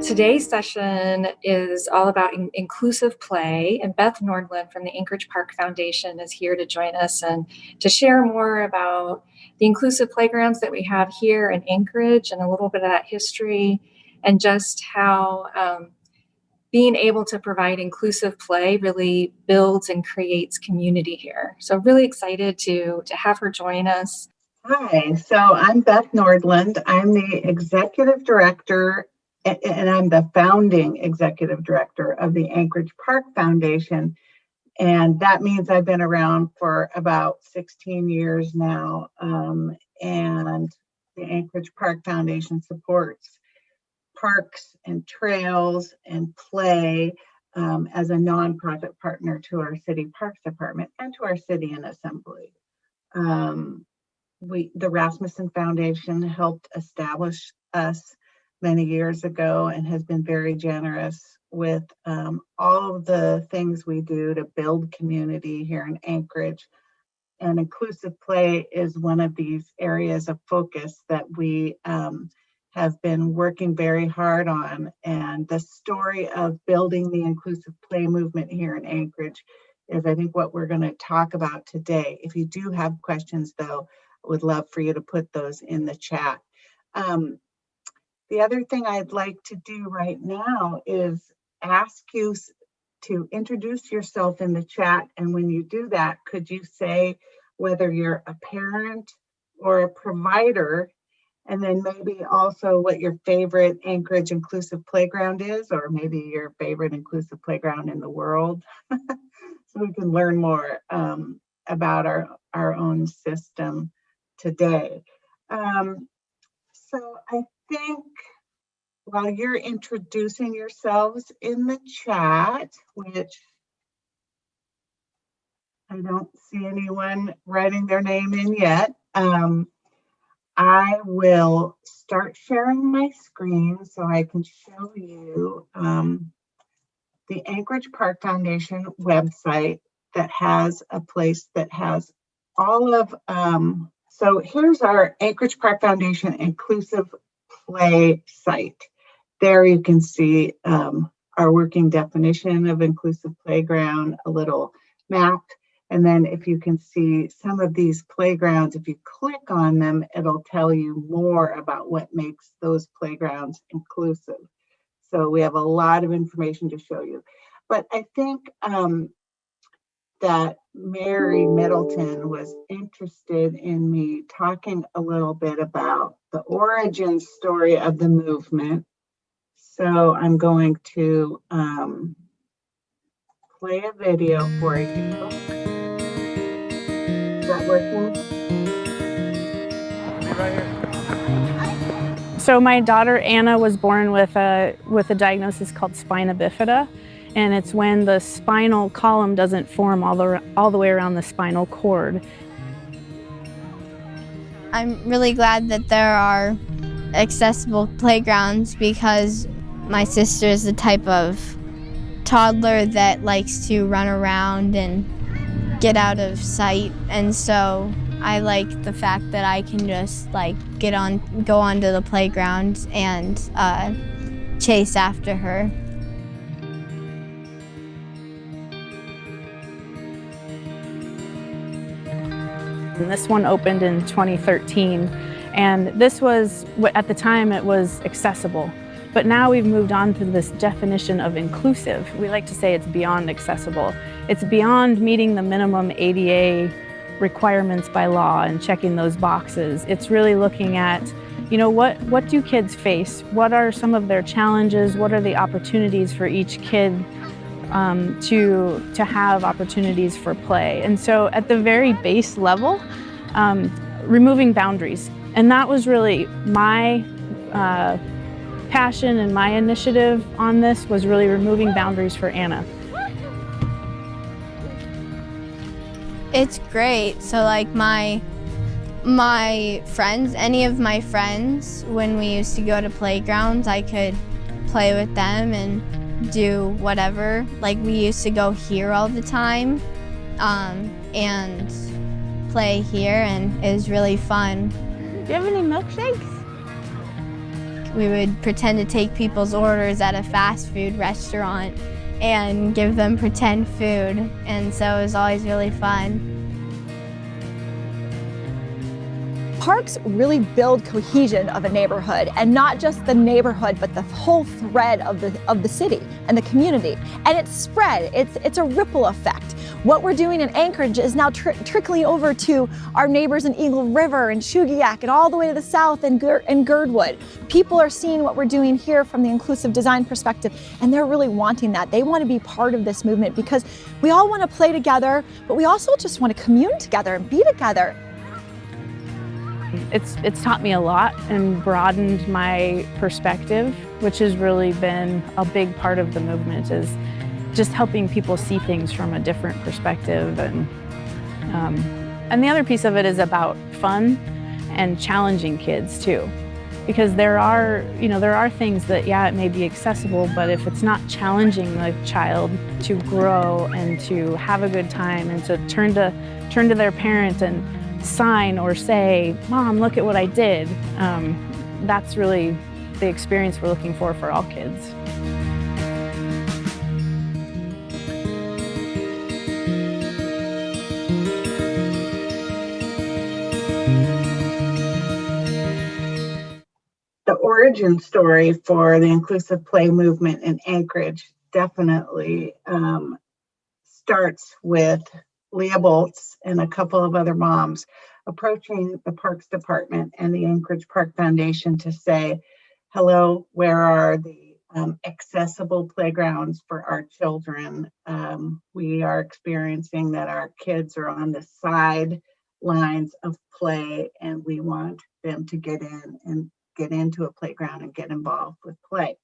Today's session is all about inclusive play, and Beth Nordlund from the Anchorage Park Foundation is here to join us and to share more about the inclusive playgrounds that we have here in Anchorage and a little bit of that history and just how being able to provide inclusive play really builds and creates community here. So really excited to have her join us. Hi, so I'm Beth Nordlund. I'm the executive director and I'm the founding executive director of the Anchorage Park Foundation. And that means I've been around for about 16 years now. And the Anchorage Park Foundation supports parks and trails and play as a nonprofit partner to our city parks department and to our city and assembly. The Rasmussen Foundation helped establish us many years ago and has been very generous with all of the things we do to build community here in Anchorage. And inclusive play is one of these areas of focus that we have been working very hard on. And the story of building the inclusive play movement here in Anchorage is, I think, what we're going to talk about today. If you do have questions, though, I would love for you to put those in the chat. The other thing I'd like to do right now is ask you to introduce yourself in the chat. And when you do that, could you say whether you're a parent or a provider, and then maybe also what your favorite Anchorage inclusive playground is, or maybe your favorite inclusive playground in the world, so we can learn more about our own system today. So I think while you're introducing yourselves in the chat, which I don't see anyone writing their name in yet, I will start sharing my screen so I can show you the Anchorage Park Foundation website that has a place that has all of, so here's our Anchorage Park Foundation inclusive play site. There you can see our working definition of inclusive playground, a little map. And then if you can see some of these playgrounds, if you click on them, it'll tell you more about what makes those playgrounds inclusive. So we have a lot of information to show you. But I think that Mary Middleton was interested in me talking a little bit about the origin story of the movement. So I'm going to play a video for you. Is that working? Right here. So my daughter Anna was born with a diagnosis called spina bifida, and it's when the spinal column doesn't form all the way around the spinal cord. I'm really glad that there are accessible playgrounds because my sister is the type of toddler that likes to run around and get out of sight, and so I like the fact that I can just go onto the playground and chase after her. And this one opened in 2013, and this was, at the time, it was accessible. But now we've moved on to this definition of inclusive. We like to say it's beyond accessible. It's beyond meeting the minimum ADA requirements by law and checking those boxes. It's really looking at, what do kids face? What are some of their challenges? What are the opportunities for each kid to have opportunities for play? And so at the very base level, removing boundaries. And that was really my passion and my initiative on this, was really removing boundaries for Anna. It's great. So like my friends, any of my friends, when we used to go to playgrounds, I could play with them and do whatever. Like we used to go here all the time and play here, and it was really fun. Do you have any milkshakes? We would pretend to take people's orders at a fast food restaurant and give them pretend food, and so it was always really fun. Parks really build cohesion of a neighborhood, and not just the neighborhood, but the whole thread of the city and the community. And it's spread. It's a ripple effect. What we're doing in Anchorage is now trickling over to our neighbors in Eagle River and Shugiak and all the way to the south in Girdwood. People are seeing what we're doing here from the inclusive design perspective, and they're really wanting that. They want to be part of this movement because we all want to play together, but we also just want to commune together and be together. It's taught me a lot and broadened my perspective, which has really been a big part of the movement, is just helping people see things from a different perspective. And the other piece of it is about fun and challenging kids too. Because there are things that, yeah, it may be accessible, but if it's not challenging the child to grow and to have a good time and to turn to their parent and sign or say, "Mom, look at what I did," that's really the experience we're looking for all kids. The origin story for the inclusive play movement in Anchorage definitely starts with Leah Boltz and a couple of other moms approaching the Parks Department and the Anchorage Park Foundation to say, hello, where are the accessible playgrounds for our children? We are experiencing that our kids are on the sidelines of play, and we want them to get into a playground and get involved with play.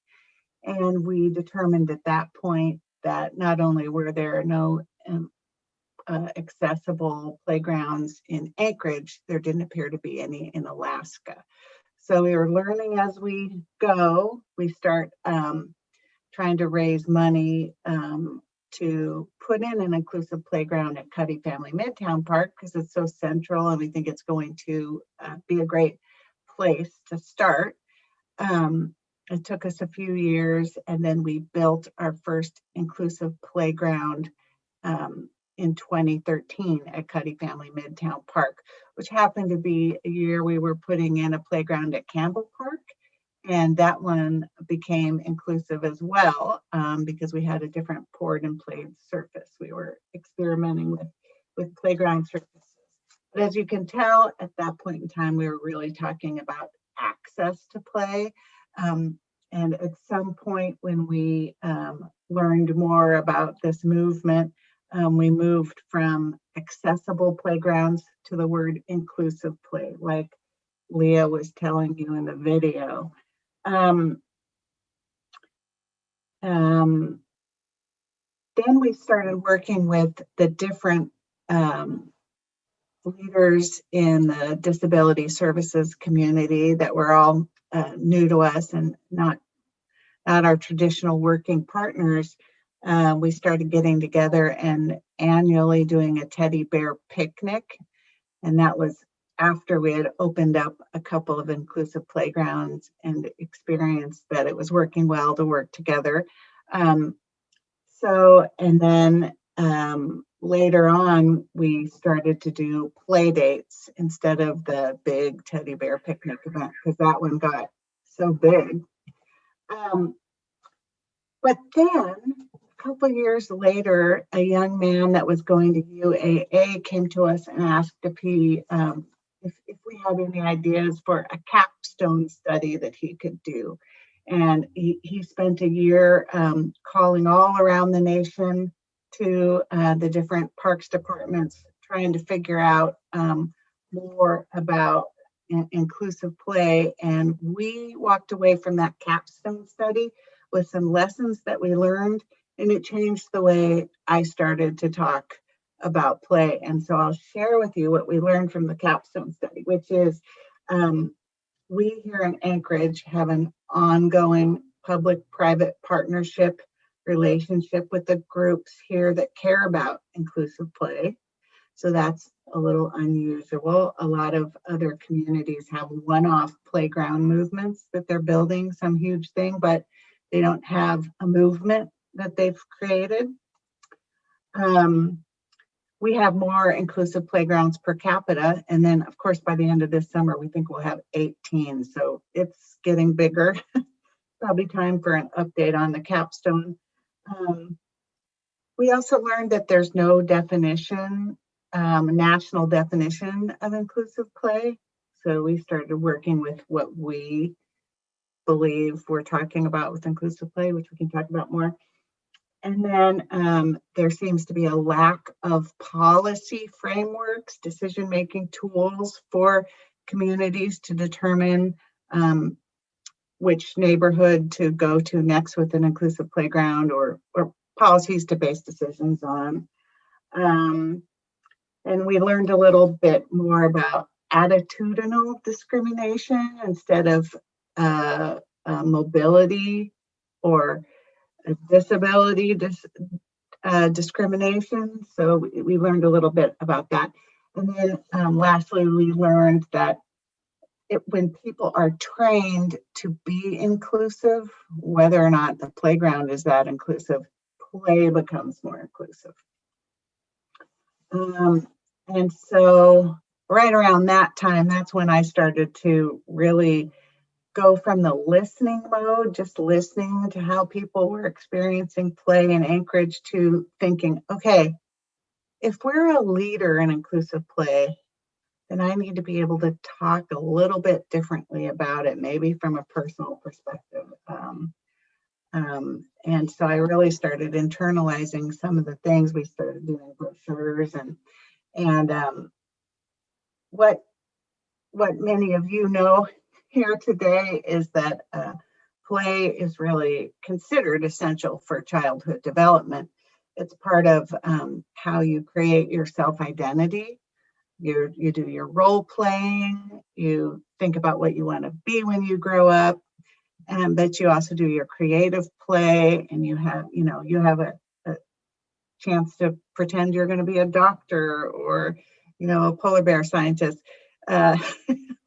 And we determined at that point that not only were there no accessible playgrounds in Anchorage, there didn't appear to be any in Alaska. So we were learning as we go. We start trying to raise money to put in an inclusive playground at Cuddy Family Midtown Park because it's so central, and we think it's going to be a great place to start. It took us a few years, and then we built our first inclusive playground in 2013 at Cuddy Family Midtown Park, which happened to be a year we were putting in a playground at Campbell Park. And that one became inclusive as well because we had a different poured and played surface. We were experimenting with playground surfaces. But as you can tell, at that point in time, we were really talking about access to play. And at some point when we learned more about this movement, we moved from accessible playgrounds to the word inclusive play, like Leah was telling you in the video. Then we started working with the different leaders in the disability services community that were all new to us and not our traditional working partners. We started getting together and annually doing a teddy bear picnic. And that was after we had opened up a couple of inclusive playgrounds and experienced that it was working well to work together. And then later on, we started to do play dates instead of the big teddy bear picnic event because that one got so big. But then a couple years later, a young man that was going to UAA came to us and asked if we had any ideas for a capstone study that he could do. And he spent a year calling all around the nation to the different parks departments, trying to figure out more about inclusive play. And we walked away from that capstone study with some lessons that we learned, and it changed the way I started to talk about play. And so I'll share with you what we learned from the capstone study, which is we here in Anchorage have an ongoing public-private partnership relationship with the groups here that care about inclusive play. So that's a little unusual. A lot of other communities have one-off playground movements that they're building, some huge thing, but they don't have a movement that they've created. We have more inclusive playgrounds per capita. And then, of course, by the end of this summer, we think we'll have 18. So it's getting bigger. Probably time for an update on the capstone. We also learned that there's no definition, national definition of inclusive play. So we started working with what we believe we're talking about with inclusive play, which we can talk about more. And then there seems to be a lack of policy frameworks, decision-making tools for communities to determine which neighborhood to go to next with an inclusive playground, or policies to base decisions on. And we learned a little bit more about attitudinal discrimination instead of mobility or disability discrimination. So we learned a little bit about that. And then lastly, we learned that when people are trained to be inclusive, whether or not the playground is that inclusive, play becomes more inclusive. And so right around that time, that's when I started to really go from the listening mode, just listening to how people were experiencing play in Anchorage, to thinking, okay, if we're a leader in inclusive play, then I need to be able to talk a little bit differently about it, maybe from a personal perspective. And so I really started internalizing some of the things. We started doing brochures and what many of you know here today is that play is really considered essential for childhood development. It's part of how you create your self-identity. You do your role playing, you think about what you want to be when you grow up, but you also do your creative play, and you have a chance to pretend you're going to be a doctor, or a polar bear scientist, a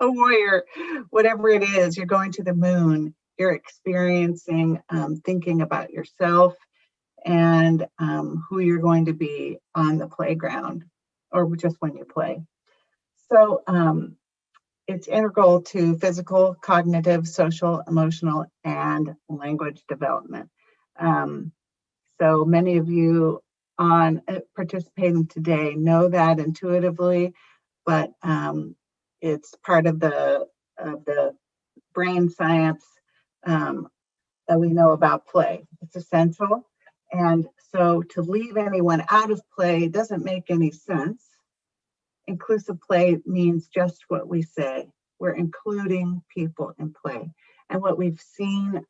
warrior, whatever it is. You're going to the moon, you're experiencing, thinking about yourself and who you're going to be on the playground, or just when you play. So it's integral to physical, cognitive, social, emotional, and language development. So many of you participating today know that intuitively, but it's part of the brain science that we know about play. It's essential. And so to leave anyone out of play doesn't make any sense. Inclusive play means just what we say. We're including people in play. And what we've seen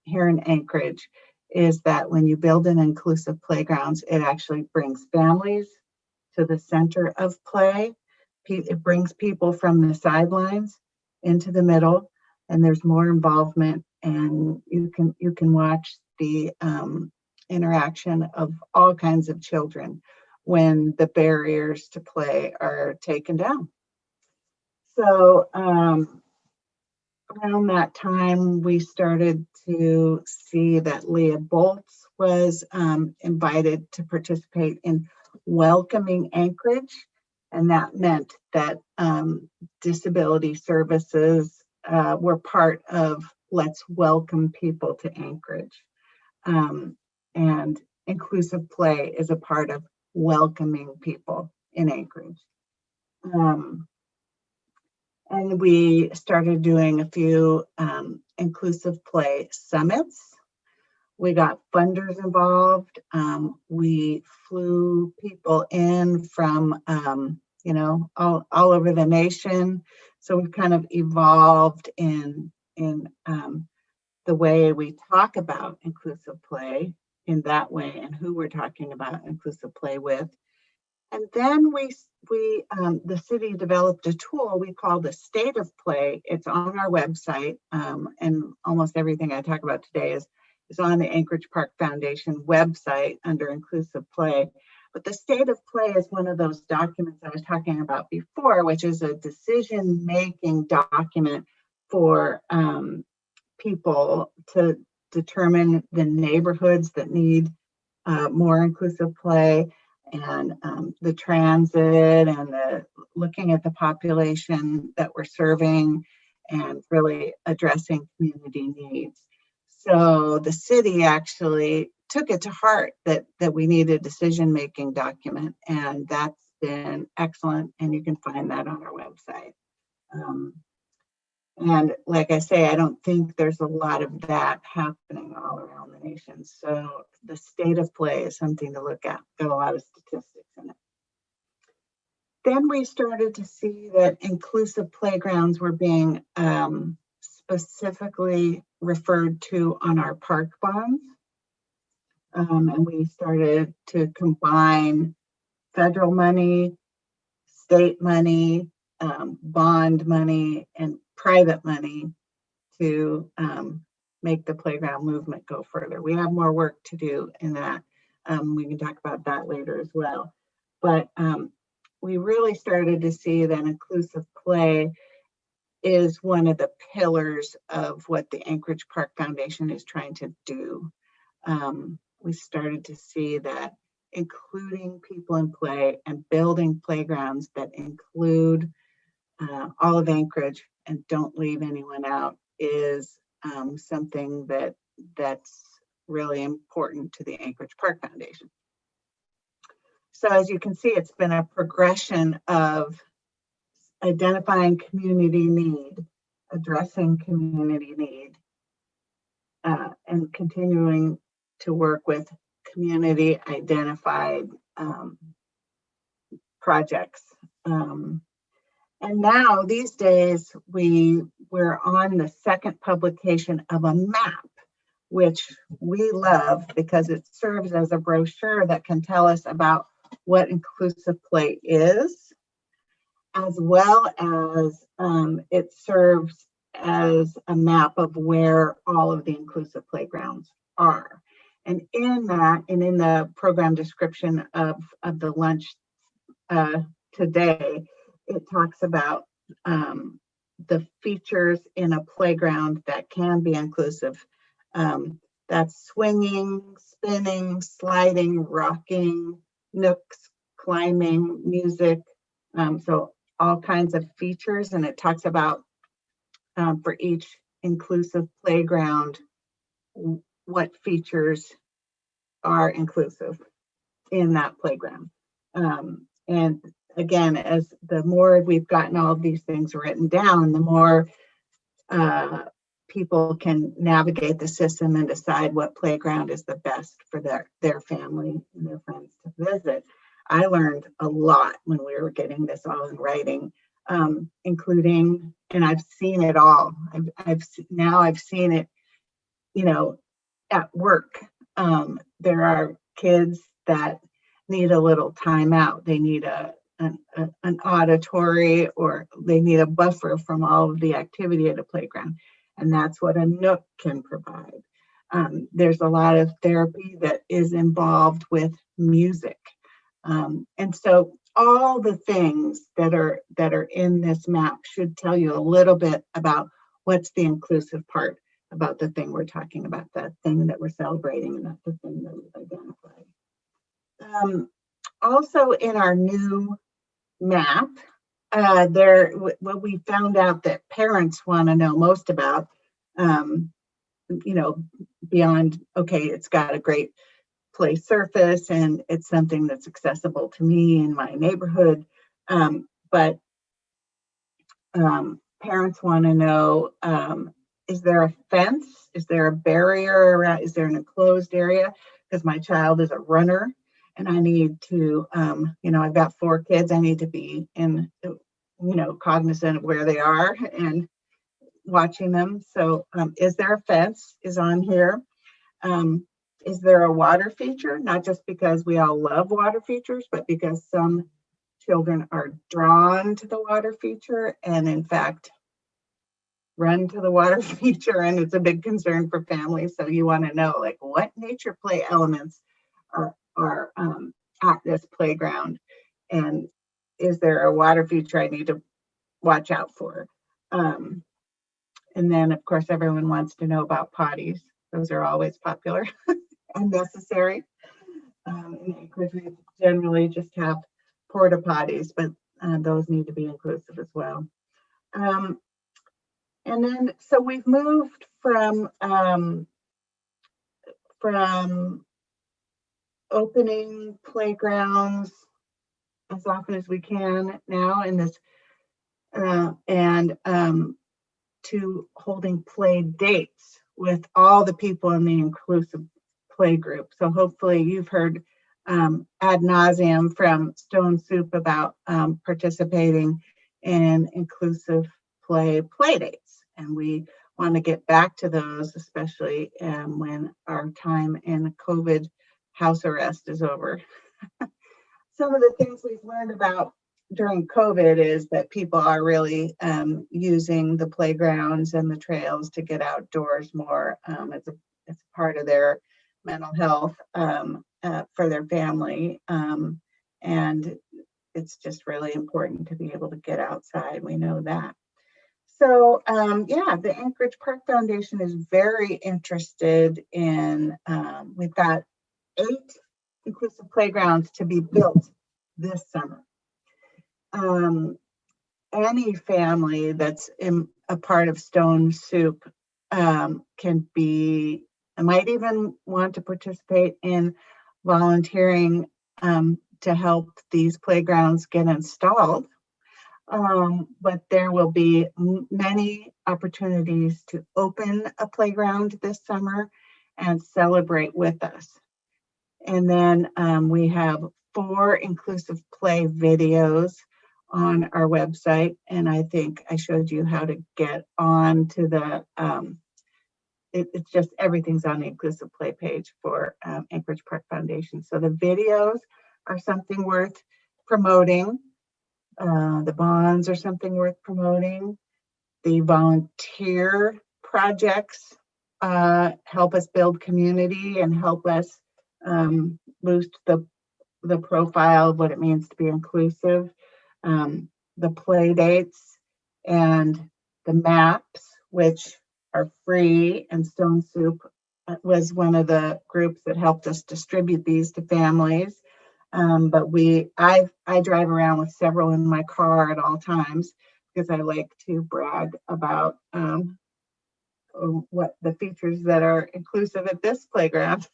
here in Anchorage is that when you build an inclusive playgrounds, it actually brings families to the center of play. It brings people from the sidelines into the middle, and there's more involvement, and you can watch the interaction of all kinds of children when the barriers to play are taken down. So around that time, we started to see that Leah Boltz was invited to participate in Welcoming Anchorage. And that meant that disability services were part of Let's Welcome People to Anchorage. And inclusive play is a part of welcoming people in Anchorage. And we started doing a few inclusive play summits. We got funders involved. We flew people in from, all over the nation. So we've kind of evolved in the way we talk about inclusive play in that way, and who we're talking about inclusive play with. And then the city developed a tool we call the State of Play. It's on our website, and almost everything I talk about today is on the Anchorage Park Foundation website under Inclusive Play. But the State of Play is one of those documents I was talking about before, which is a decision-making document for people to determine the neighborhoods that need more inclusive play, and the transit, and looking at the population that we're serving, and really addressing community needs. So the city actually took it to heart that we need a decision-making document, and that's been excellent, and you can find that on our website. And like I say, I don't think there's a lot of that happening all around the nation. So the State of Play is something to look at. Got a lot of statistics in it. Then we started to see that inclusive playgrounds were being specifically referred to on our park bonds. And we started to combine federal money, state money, bond money, and private money to make the playground movement go further. We have more work to do in that. We can talk about that later as well. But we really started to see that inclusive play is one of the pillars of what the Anchorage Park Foundation is trying to do. We started to see that including people in play and building playgrounds that include all of Anchorage and don't leave anyone out is something that's really important to the Anchorage Park Foundation. So as you can see, it's been a progression of identifying community need, addressing community need, and continuing to work with community identified projects. And now these days, we're on the second publication of a map, which we love because it serves as a brochure that can tell us about what inclusive play is, as well as it serves as a map of where all of the inclusive playgrounds are. And in that, and in the program description of the lunch today, it talks about the features in a playground that can be inclusive. That's swinging, spinning, sliding, rocking, nooks, climbing, music. So all kinds of features, and it talks about for each inclusive playground, what features are inclusive in that playground. And again, as the more we've gotten all of these things written down, the more people can navigate the system and decide what playground is the best for their family and their friends to visit. I learned a lot when we were getting this all in writing, including, and I've seen it all. I've seen it, at work. There are kids that need a little timeout. They need an auditory, or they need a buffer from all of the activity at a playground. And that's what a nook can provide. There's a lot of therapy that is involved with music. And so all the things that are in this map should tell you a little bit about what's the inclusive part about the thing we're talking about, that thing that we're celebrating, and that's the thing that we've identified. Also in our new map, what we found out that parents want to know most about, beyond, okay, it's got a great play surface and it's something that's accessible to me in my neighborhood, but parents want to know, is there a fence? Is there a barrier around? Is there an enclosed area? Because my child is a runner and I need to, I've got 4 kids. I need to be cognizant of where they are and watching them. So is there a fence is on here. Is there a water feature? Not just because we all love water features, but because some children are drawn to the water feature and in fact run to the water feature, and it's a big concern for families. So you want to know, like, what nature play elements are at this playground, and is there a water feature I need to watch out for? And then, of course, everyone wants to know about potties. Those are always popular and necessary. In Anchorage, we generally just have porta potties, but those need to be inclusive as well. And then, so we've moved from opening playgrounds as often as we can now in this, and to holding play dates with all the people in the inclusive play group. So hopefully you've heard ad nauseum from Stone Soup about participating in inclusive play dates. And we want to get back to those, especially when our time in COVID house arrest is over. Some of the things we've learned about during COVID is that people are really using the playgrounds and the trails to get outdoors more. It's a part of their mental health for their family. And it's just really important to be able to get outside. We know that. So yeah, the Anchorage Park Foundation is very interested in, we've got 8 inclusive playgrounds to be built this summer. Any family that's a part of Stone Soup can be, might even want to participate in volunteering to help these playgrounds get installed. But there will be many opportunities to open a playground this summer and celebrate with us. And then we have 4 inclusive play videos on our website. And I think I showed you how to get on to the, it's just everything's on the inclusive play page for Anchorage Park Foundation. So the videos are something worth promoting. The bonds are something worth promoting. The volunteer projects help us build community and help us boost the profile of what it means to be inclusive. The play dates and the maps, which are free, and Stone Soup was one of the groups that helped us distribute these to families. But I drive around with several in my car at all times because I like to brag about what the features that are inclusive at this playground.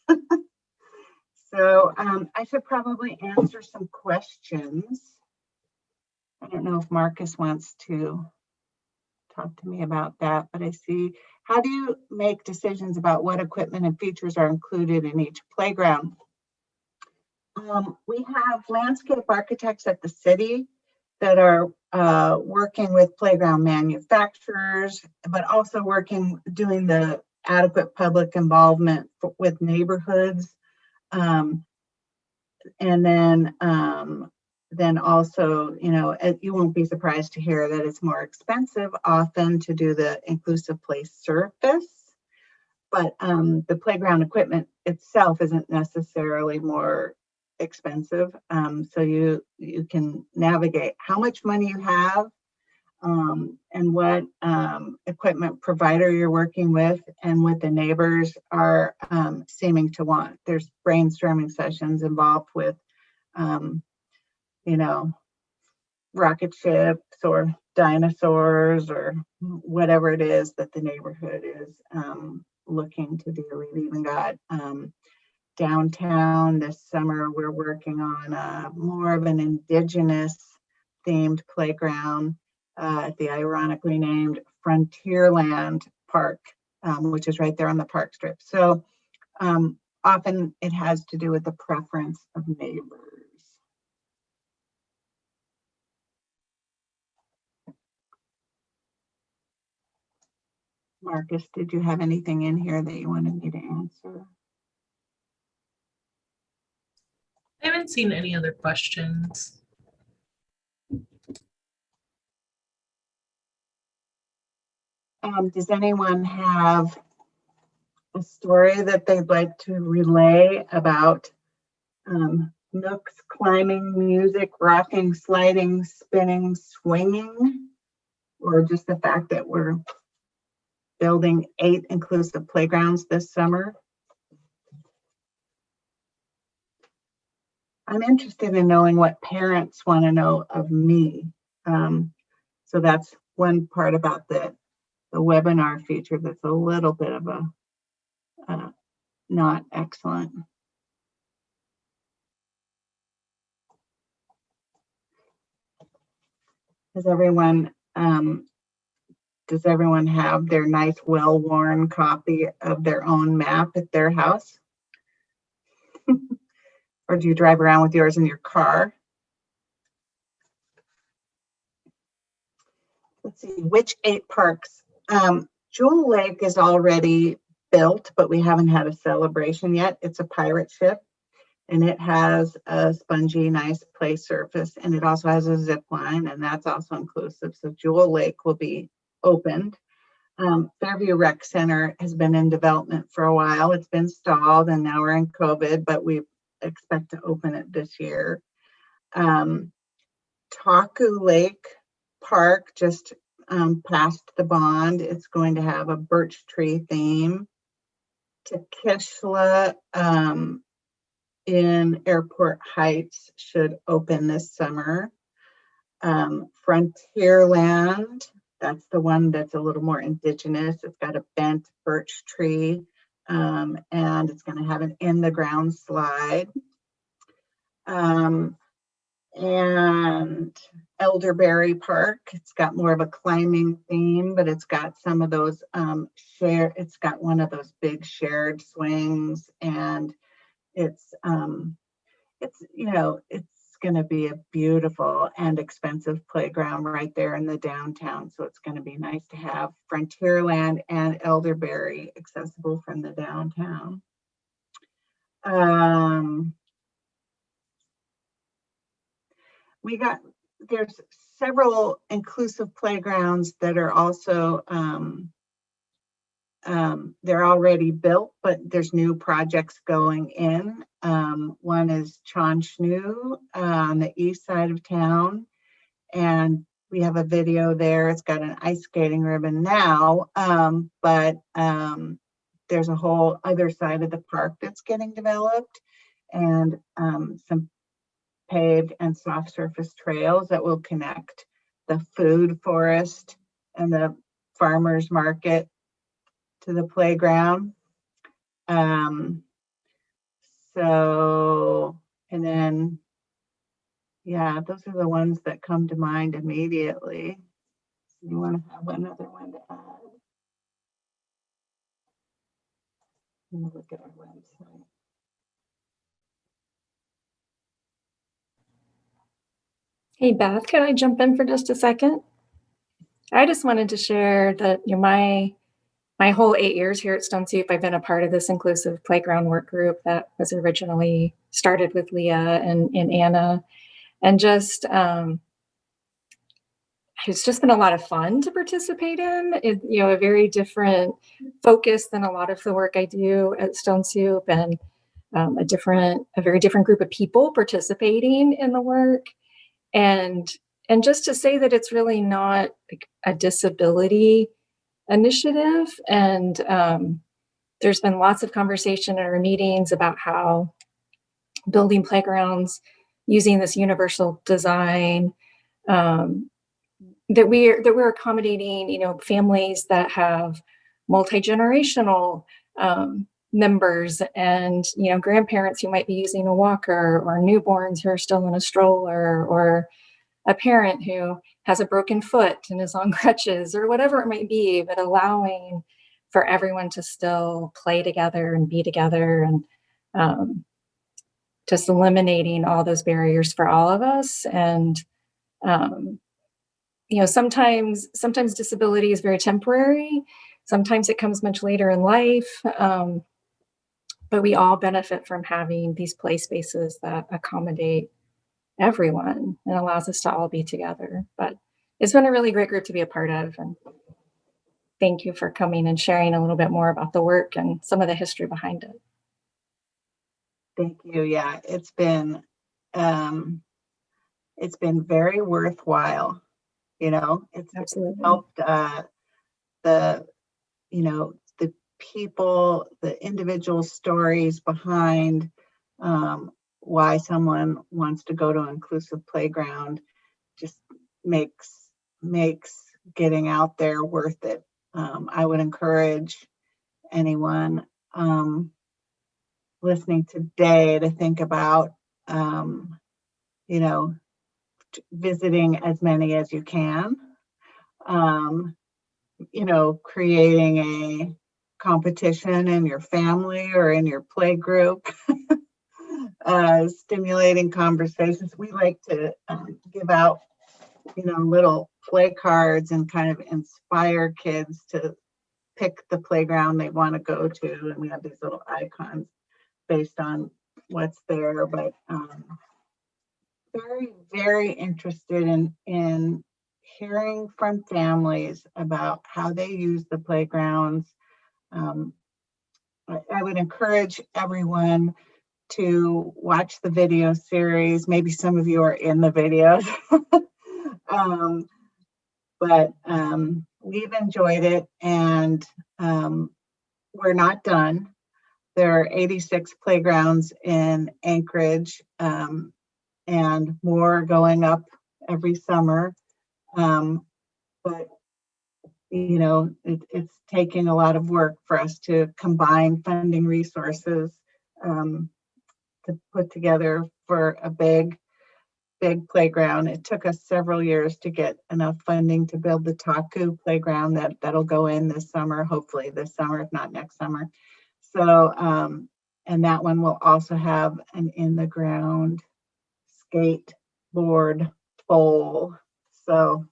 So I should probably answer some questions. I don't know if Marcus wants to talk to me about that, but I see, how do you make decisions about what equipment and features are included in each playground? We have landscape architects at the city that are working with playground manufacturers, but also doing the adequate public involvement with neighborhoods. And then also, you know, you won't be surprised to hear that it's more expensive often to do the inclusive play surface, but the playground equipment itself isn't necessarily more expensive. So you can navigate how much money you have and what equipment provider you're working with and what the neighbors are seeming to want. There's brainstorming sessions involved with you know, rocket ships or dinosaurs or whatever it is that the neighborhood is looking to do. We've even got downtown this summer, we're working on more of an indigenous themed playground at the ironically named Frontierland Park, which is right there on the park strip. So often it has to do with the preference of neighbors. Marcus, did you have anything in here that you wanted me to answer? haven't seen any other questions. Does anyone have a story that they'd like to relay about nooks, climbing, music, rocking, sliding, spinning, swinging, or just the fact that we're building 8 inclusive playgrounds this summer? I'm interested in knowing what parents want to know of me. So that's one part about the webinar feature that's a little bit of a not excellent. Does everyone have their nice, well-worn copy of their own map at their house? Or do you drive around with yours in your car? Let's see, which 8 parks? Jewel Lake is already built, but we haven't had a celebration yet. It's a pirate ship, and it has a spongy, nice play surface, and it also has a zip line, and that's also inclusive. So Jewel Lake will be opened. Fairview Rec Center has been in development for a while. It's been stalled, and now we're in COVID, but we expect to open it this year. Taku Lake Park, just past the Bond, it's going to have a birch tree theme. Takeshla in Airport Heights should open this summer. Frontierland, that's the one that's a little more indigenous. It's got a bent birch tree, and it's going to have an in-the-ground slide. And Elderberry Park, it's got more of a climbing theme, but it's got some of those it's got one of those big shared swings, and it's going to be a beautiful and expensive playground right there in the downtown. So it's going to be nice to have Frontierland and Elderberry accessible from the downtown. There's several inclusive playgrounds that are also they're already built, but there's new projects going in. One is Chanshnu on the east side of town, and we have a video there. It's got an ice skating ribbon now, but there's a whole other side of the park that's getting developed, and some paved and soft surface trails that will connect the food forest and the farmers market to the playground. And then, yeah, those are the ones that come to mind immediately. You want to have another one to add? Let me look at our website. Hey, Beth, can I jump in for just a second? I just wanted to share that my whole 8 years here at Stone Soup, I've been a part of this inclusive playground work group that was originally started with Leah and Anna. And just, it's just been a lot of fun to participate in. A very different focus than a lot of the work I do at Stone Soup, and a very different group of people participating in the work. And just to say that it's really not like a disability initiative. And there's been lots of conversation in our meetings about how building playgrounds using this universal design, that we're accommodating, families that have multi-generational members, and grandparents who might be using a walker, or newborns who are still in a stroller, or a parent who has a broken foot and is on crutches, or whatever it might be, but allowing for everyone to still play together and be together, and just eliminating all those barriers for all of us. And sometimes disability is very temporary. Sometimes it comes much later in life. but we all benefit from having these play spaces that accommodate everyone and allows us to all be together. But it's been a really great group to be a part of. And thank you for coming and sharing a little bit more about the work and some of the history behind it. Thank you. Yeah, it's been very worthwhile. It's Absolutely. helped the the people, the individual stories behind why someone wants to go to an inclusive playground just makes getting out there worth it. I would encourage anyone listening today to think about visiting as many as you can, creating a competition in your family or in your play group, stimulating conversations. We like to give out, little play cards and kind of inspire kids to pick the playground they want to go to. And we have these little icons based on what's there, but very, very interested in hearing from families about how they use the playgrounds. I would encourage everyone to watch the video series. Maybe some of you are in the videos, but we've enjoyed it, and we're not done. There are 86 playgrounds in Anchorage, and more going up every summer. But it's taking a lot of work for us to combine funding resources to put together for a big playground. It took us several years to get enough funding to build the Taku playground that'll go in this summer, hopefully this summer, if not next summer. So, and that one will also have an in the ground skateboard bowl. So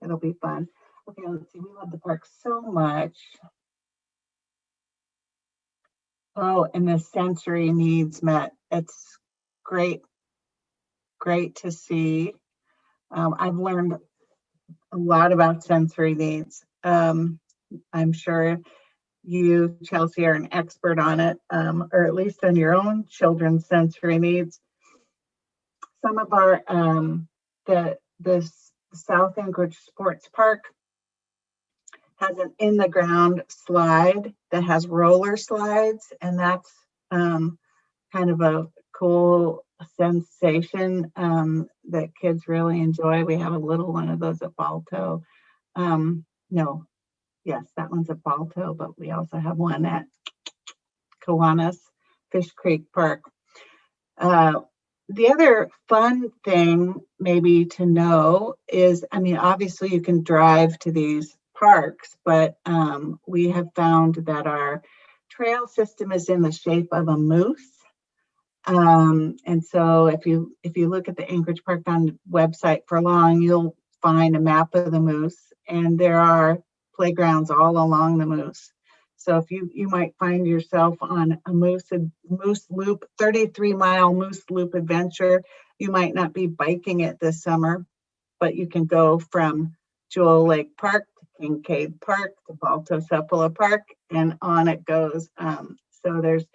it'll be fun. Okay, let's see. We love the park so much. Oh, and the sensory needs met. It's great to see. I've learned a lot about sensory needs. I'm sure you, Chelsea, are an expert on it, or at least on your own children's sensory needs. Some of our the South Anchorage Sports Park has an in the ground slide that has roller slides, and that's kind of a cool sensation that kids really enjoy. We have a little one of those at Balto. Yes, that one's at Balto, but we also have one at Kiwanis Fish Creek Park. The other fun thing maybe to know is, obviously you can drive to these parks, but we have found that our trail system is in the shape of a moose. And so if you look at the Anchorage Park Found website for long, you'll find a map of the moose, and there are playgrounds all along the moose. So if you might find yourself on a moose loop, 33-mile moose loop adventure, you might not be biking it this summer, but you can go from Jewel Lake Park to Kincaid Park to Balto Sepulveda Park, and on it goes. So there's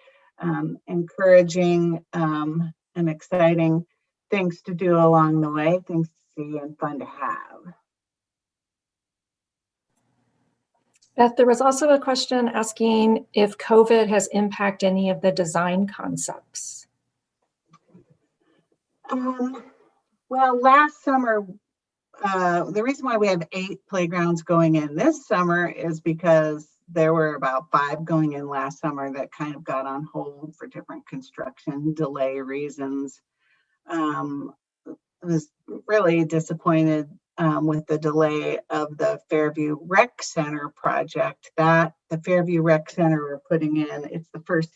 encouraging and exciting things to do along the way, things to see and fun to have. Beth, there was also a question asking if COVID has impacted any of the design concepts. Well, last summer, the reason why we have 8 playgrounds going in this summer is because there were about 5 going in last summer that kind of got on hold for different construction delay reasons. I was really disappointed with the delay of the Fairview Rec Center project. That the Fairview Rec Center we're putting in, it's the first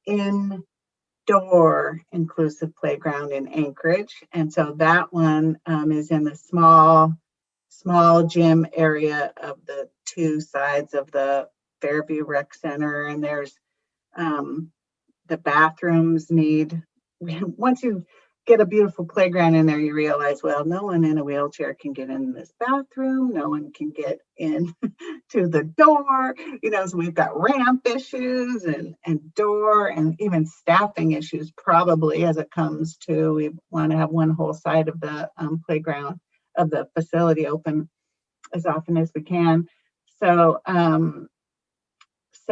indoor inclusive playground in Anchorage, and so that one is in the small gym area of the 2 sides of the Fairview Rec Center, and there's The bathrooms need, once you get a beautiful playground in there, you realize, well, no one in a wheelchair can get in this bathroom. No one can get in to the door, so we've got ramp issues and door and even staffing issues, probably, as it comes to, we want to have one whole side of the playground of the facility open as often as we can. So,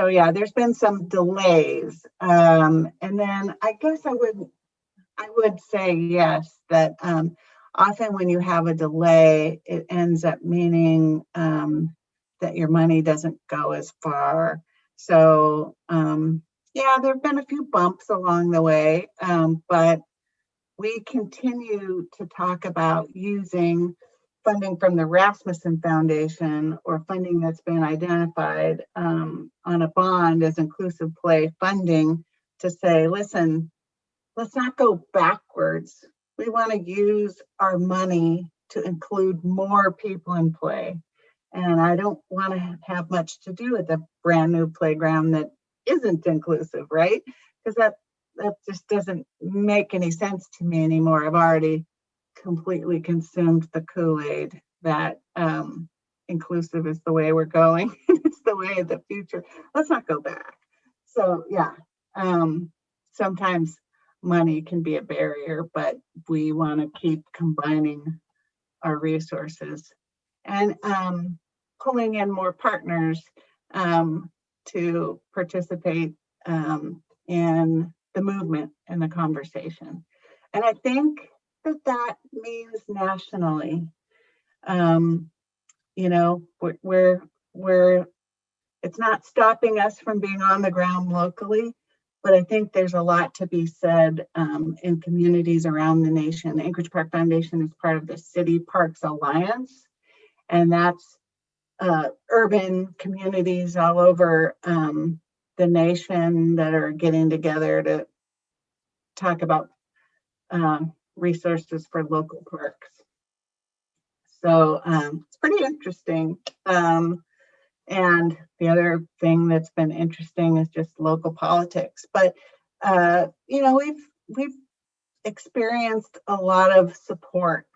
yeah, there's been some delays. And then I guess I would say yes, that often when you have a delay, it ends up meaning that your money doesn't go as far. So yeah, there have been a few bumps along the way, but we continue to talk about using funding from the Rasmussen Foundation or funding that's been identified on a bond as inclusive play funding to say, listen, let's not go backwards. We want to use our money to include more people in play. And I don't want to have much to do with a brand new playground that isn't inclusive, right? Because that just doesn't make any sense to me anymore. I've already completely consumed the Kool-Aid that inclusive is the way we're going. It's the way of the future. Let's not go back. So yeah, sometimes money can be a barrier, but we want to keep combining our resources and pulling in more partners to participate in the movement and the conversation. And I think that means nationally. We're it's not stopping us from being on the ground locally, but I think there's a lot to be said in communities around the nation. The Anchorage Park Foundation is part of the City Parks Alliance, and that's urban communities all over the nation that are getting together to talk about resources for local parks. So it's pretty interesting. And the other thing that's been interesting is just local politics. But we've experienced a lot of support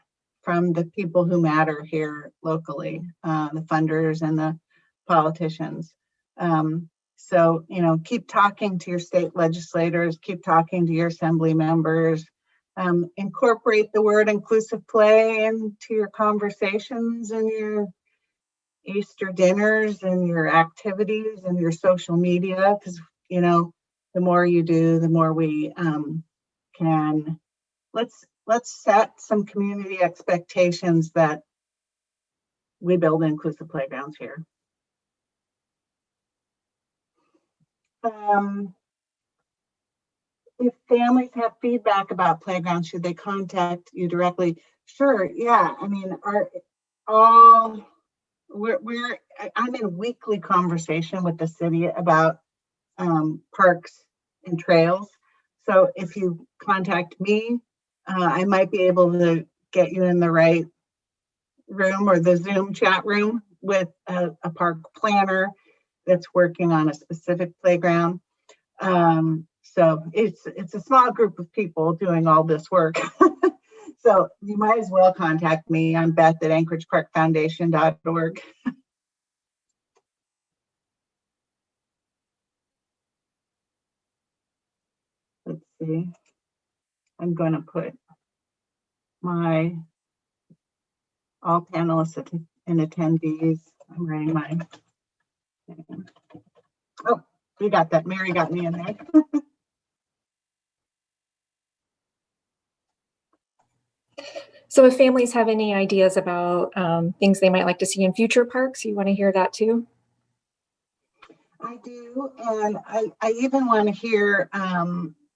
from the people who matter here locally, the funders and the politicians. So keep talking to your state legislators, keep talking to your assembly members, incorporate the word inclusive play into your conversations and your Easter dinners and your activities and your social media, because the more you do, the more we can. Let's set some community expectations that we build inclusive playgrounds here. If families have feedback about playgrounds, should they contact you directly? Sure. Yeah. I mean, I'm in weekly conversation with the city about parks and trails. So if you contact me, I might be able to get you in the right room or the Zoom chat room with a park planner that's working on a specific playground. So it's a small group of people doing all this work. So you might as well contact me. I'm Beth at anchorageparkfoundation.org. Let's see. I'm going to put all panelists and attendees. I'm writing mine. Oh, we got that. Mary got me in there. So if families have any ideas about things they might like to see in future parks, you want to hear that too? I do. And I even want to hear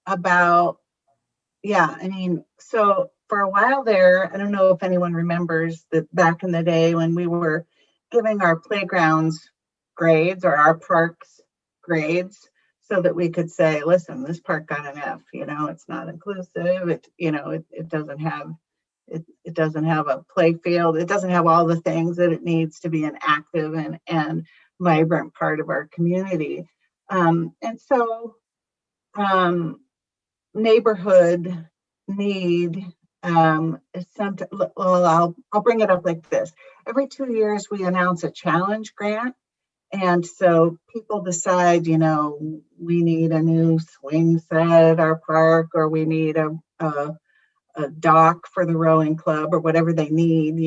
about, so for a while there, I don't know if anyone remembers that back in the day when we were giving our playgrounds grades or our parks grades so that we could say, listen, this park got an F, it's not inclusive. It doesn't have it doesn't have a play field. It doesn't have all the things that it needs to be an active and vibrant part of our community. And so neighborhood need is something. Well, I'll bring it up like this. Every 2 years we announce a challenge grant, and so people decide, we need a new swing set at our park, or we need a dock for the rowing club, or whatever they need.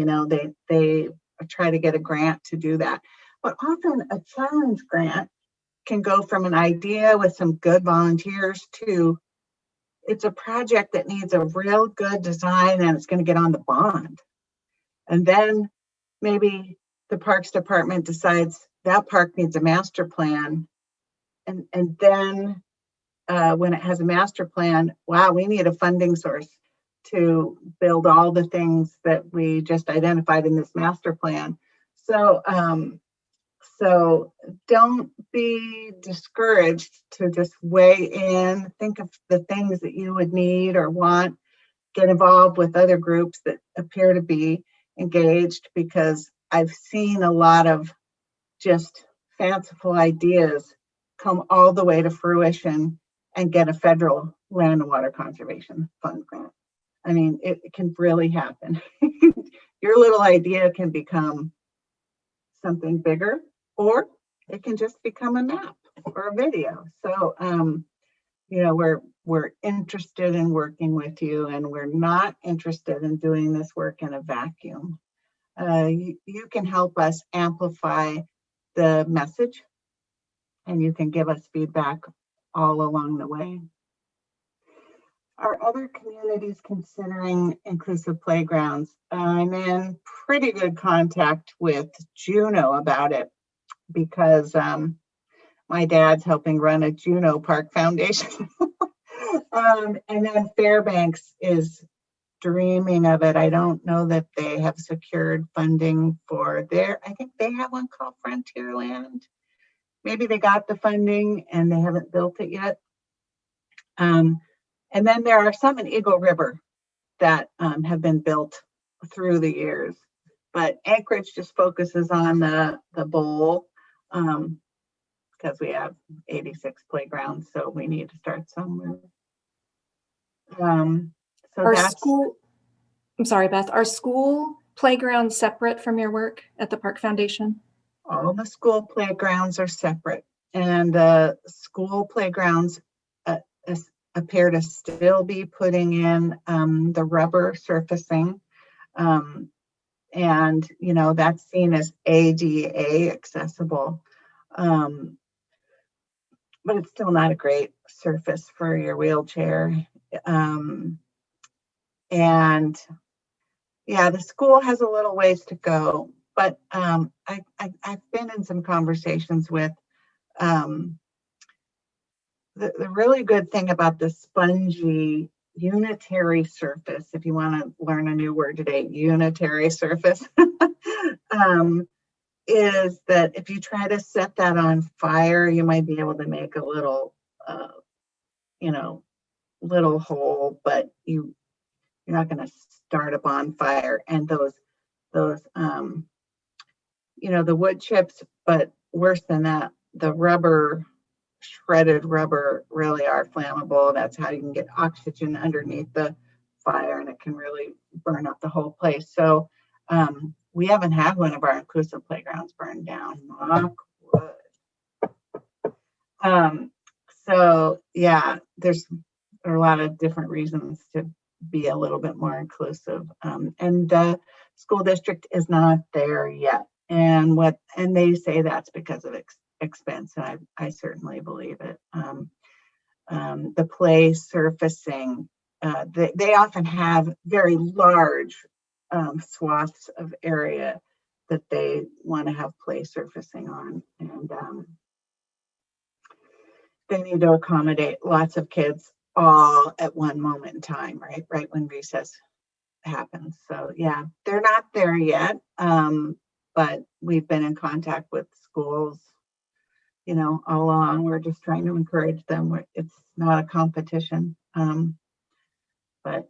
They try to get a grant to do that. But often a challenge grant can go from an idea with some good volunteers to it's a project that needs a real good design and it's going to get on the bond. And then maybe the Parks Department decides that park needs a master plan. And then when it has a master plan, wow, we need a funding source to build all the things that we just identified in this master plan. So don't be discouraged to just weigh in, think of the things that you would need or want, get involved with other groups that appear to be engaged, because I've seen a lot of just fanciful ideas come all the way to fruition and get a federal land and water conservation fund grant. I mean, it can really happen. Your little idea can become something bigger, or it can just become a map or a video. So, we're interested in working with you, and we're not interested in doing this work in a vacuum. You can help us amplify the message, and you can give us feedback all along the way. Are other communities considering inclusive playgrounds? I'm in pretty good contact with Juneau about it, because my dad's helping run a Juneau Park Foundation. And then Fairbanks is dreaming of it. I don't know that they have secured funding for I think they have one called Frontierland. Maybe they got the funding and they haven't built it yet. And then there are some in Eagle River that have been built through the years. But Anchorage just focuses on the bowl, because we have 86 playgrounds, so we need to start somewhere. I'm sorry, Beth, are school playgrounds separate from your work at the Park Foundation? All the school playgrounds are separate, and the school playgrounds appear to still be putting in the rubber surfacing. And that's seen as ADA accessible, but it's still not a great surface for your wheelchair. And yeah, the school has a little ways to go, but I've been in some conversations with the really good thing about the spongy unitary surface, if you want to learn a new word today, unitary surface, is that if you try to set that on fire, you might be able to make a little, little hole, but you're not going to start a bonfire. And those, the wood chips, but worse than that, the shredded rubber really are flammable. That's how you can get oxygen underneath the fire, and it can really burn up the whole place. So we haven't had one of our inclusive playgrounds burned down, knock wood. So yeah, there are a lot of different reasons to be a little bit more inclusive, and the school district is not there yet. And they say that's because of expense, and I certainly believe it. The play surfacing, they often have very large swaths of area that they want to have play surfacing on, and they need to accommodate lots of kids all at one moment in time, right when recess happens. So yeah, they're not there yet, but we've been in contact with schools all along. We're just trying to encourage them. It's not a competition, but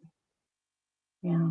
yeah.